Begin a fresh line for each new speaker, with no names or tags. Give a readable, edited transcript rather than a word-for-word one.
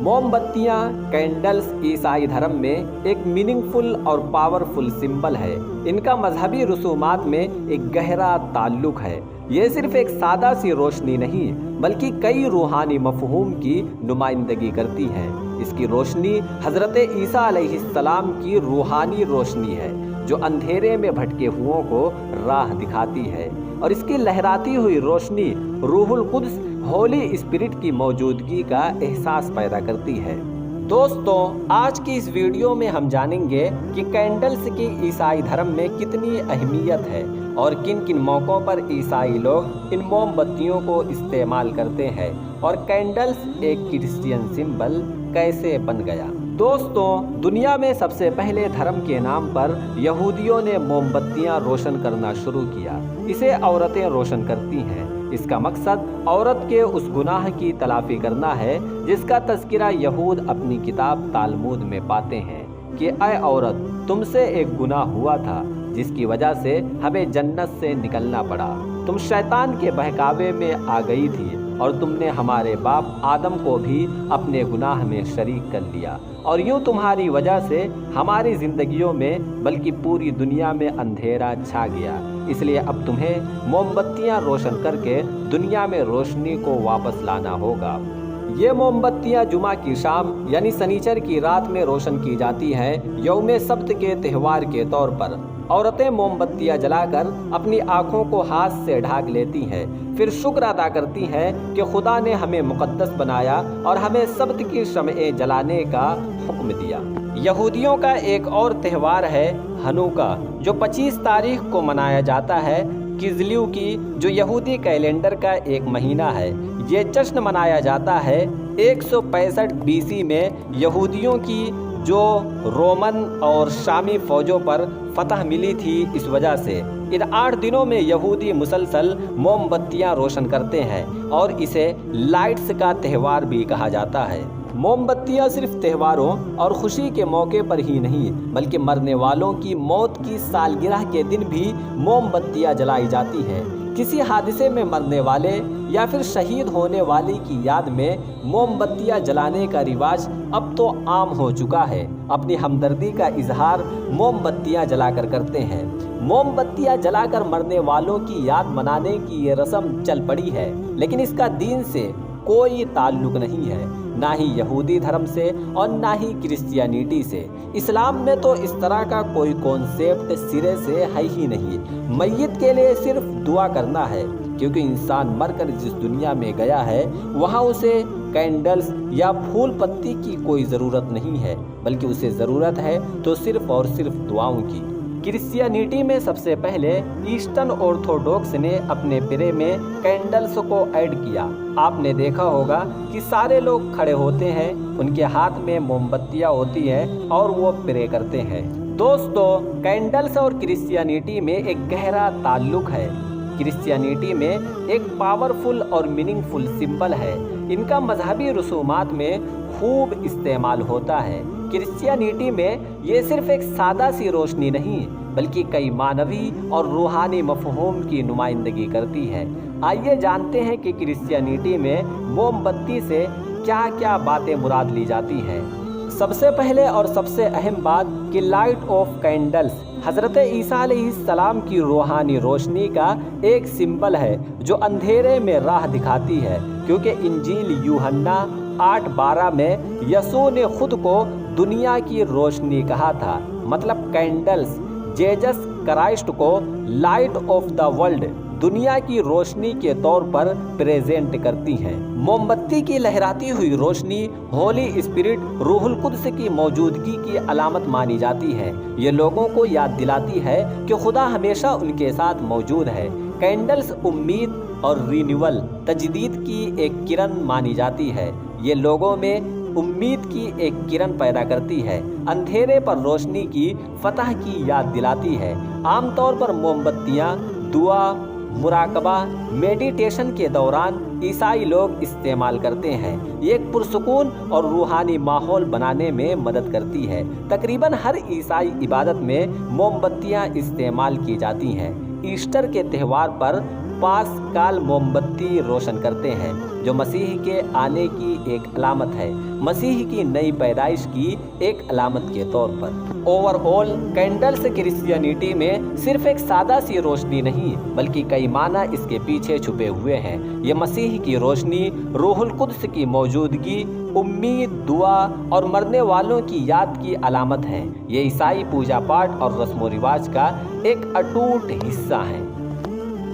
मोम बत्तियाँ कैंडल्स ईसाई धर्म में एक मीनिंगफुल और पावरफुल सिंबल है। इनका मजहबी रसूमात में एक गहरा ताल्लुक है। ये सिर्फ एक सादा सी रोशनी नहीं बल्कि कई रूहानी मफहूम की नुमाइंदगी करती है। इसकी रोशनी हज़रत ईसा अलैहिस्सलाम की रूहानी रोशनी है जो अंधेरे में भटके हुओं को राह दिखाती है, और इसकी लहराती हुई रोशनी रूहुल कुद्स होली स्पिरिट की मौजूदगी का एहसास पैदा करती है। दोस्तों, आज की इस वीडियो में हम जानेंगे कि कैंडल्स की ईसाई धर्म में कितनी अहमियत है और किन किन मौक़ों पर ईसाई लोग इन मोमबत्तियों को इस्तेमाल करते हैं, और कैंडल्स एक क्रिश्चियन सिंबल कैसे बन गया। दोस्तों, दुनिया में सबसे पहले धर्म के नाम पर यहूदियों ने मोमबत्तियां रोशन करना शुरू किया। इसे औरतें रोशन करती हैं। इसका मकसद औरत के उस गुनाह की तलाफी करना है जिसका तज़किरा यहूद अपनी किताब तालमूद में पाते हैं कि ऐ औरत, तुमसे एक गुनाह हुआ था जिसकी वजह से हमें जन्नत से निकलना पड़ा। तुम शैतान के बहकावे में आ गई थी और तुमने हमारे बाप आदम को भी अपने गुनाह में शरीक कर लिया, और यूं तुम्हारी वजह से हमारी ज़िंदगियों में बल्कि पूरी दुनिया में अंधेरा छा गया। इसलिए अब तुम्हें मोमबत्तियां रोशन करके दुनिया में रोशनी को वापस लाना होगा। ये मोमबत्तियां जुमा की शाम यानी सनीचर की रात में रोशन की जाती हैं। यौम सब्त के त्यौहार के तौर पर औरतें मोमबत्तियां जलाकर अपनी आँखों को हाथ से ढाक लेती हैं, फिर शुक्र अदा करती हैं कि खुदा ने हमें मुक़द्दस बनाया और हमें सब्त की शमएं जलाने का हुक्म दिया। यहूदियों का एक और त्यौहार है हनुका, जो 25 तारीख को मनाया जाता है, किज़ल्यू की, जो यहूदी कैलेंडर का एक महीना है। ये जश्न मनाया जाता है 165 BC में यहूदियों की जो रोमन और शामी फ़ौजों पर फतह मिली थी। इस वजह से इन 8 दिनों में यहूदी मुसलसल मोमबत्तियां रोशन करते हैं और इसे लाइट्स का त्यौहार भी कहा जाता है। मोमबत्तियां सिर्फ त्योहारों और खुशी के मौके पर ही नहीं बल्कि मरने वालों की मौत की सालगिरह के दिन भी मोमबत्तियां जलाई जाती हैं। किसी हादसे में मरने वाले या फिर शहीद होने वाले की याद में मोमबत्तियां जलाने का रिवाज अब तो आम हो चुका है। अपनी हमदर्दी का इजहार मोमबत्तियां जलाकर करते हैं। मोमबत्तियां जलाकर मरने वालों की याद मनाने की ये रस्म चल पड़ी है, लेकिन इसका दीन से कोई ताल्लुक नहीं है, ना ही यहूदी धर्म से और ना ही क्रिश्चियनिटी से। इस्लाम में तो इस तरह का कोई कॉन्सेप्ट सिरे से है ही नहीं। मैयत के लिए सिर्फ दुआ करना है, क्योंकि इंसान मरकर जिस दुनिया में गया है वहाँ उसे कैंडल्स या फूल पत्ती की कोई ज़रूरत नहीं है, बल्कि उसे ज़रूरत है तो सिर्फ और सिर्फ दुआओं की। क्रिश्चियनिटी में सबसे पहले ईस्टर्न ऑर्थोडॉक्स ने अपने प्रे में कैंडल्स को ऐड किया। आपने देखा होगा कि सारे लोग खड़े होते हैं, उनके हाथ में मोमबत्तियां होती हैं और वो प्रे करते हैं। दोस्तों, कैंडल्स और क्रिश्चियनिटी में एक गहरा ताल्लुक है। क्रिश्चियनिटी में एक पावरफुल और मीनिंगफुल सिंबल है। इनका मजहबी रसूमात में खूब इस्तेमाल होता है। क्रिश्चियनिटी में ये सिर्फ एक सादा सी रोशनी नहीं बल्कि कई मानवी और रूहानी मफहूम की नुमाइंदगी करती है। आइए जानते हैं कि क्रिश्चियनिटी में मोमबत्ती से क्या क्या बातें मुराद ली जाती हैं। सबसे पहले और सबसे अहम बात कि लाइट ऑफ कैंडल्स हज़रत ईसा अलैहिस्सलाम की रूहानी रोशनी का एक सिंबल है जो अंधेरे में राह दिखाती है, क्योंकि इंजील यूहन्ना 8:12 में यसू ने खुद को दुनिया की रोशनी कहा था। मतलब कैंडल्स जेजस क्राइस्ट को लाइट ऑफ द वर्ल्ड, दुनिया की रोशनी के तौर पर प्रेजेंट करती हैं। मोमबत्ती की लहराती हुई रोशनी होली स्पिरिट रूहुल कुद्स की मौजूदगी की अलामत मानी जाती है। ये लोगों को याद दिलाती है कि खुदा हमेशा उनके साथ मौजूद है। कैंडल्स उम्मीद और रिन्यूअल, तजदीद की एक किरण मानी जाती है। ये लोगों में उम्मीद की एक किरण पैदा करती है, अंधेरे पर रोशनी की फतह की याद दिलाती है। आमतौर पर मोमबत्तियाँ दुआ, मुराकबा, मेडिटेशन के दौरान ईसाई लोग इस्तेमाल करते हैं। ये एक पुरसुकून और रूहानी माहौल बनाने में मदद करती है। तकरीबन हर ईसाई इबादत में मोमबत्तियाँ इस्तेमाल की जाती हैं। ईस्टर के त्यौहार पर 5 काल मोमबत्ती रोशन करते हैं, जो मसीह के आने की एक अलामत है, मसीह की नई पैदाइश की एक अलामत के तौर पर। ओवरऑल कैंडल्स क्रिश्चियनिटी में सिर्फ एक सादा सी रोशनी नहीं, बल्कि कई माना इसके पीछे छुपे हुए हैं। ये मसीह की रोशनी, रूहुल कुद्स की मौजूदगी, उम्मीद, दुआ और मरने वालों की याद की अलामत है। ये ईसाई पूजा पाठ और रस्म व रिवाज का एक अटूट हिस्सा है।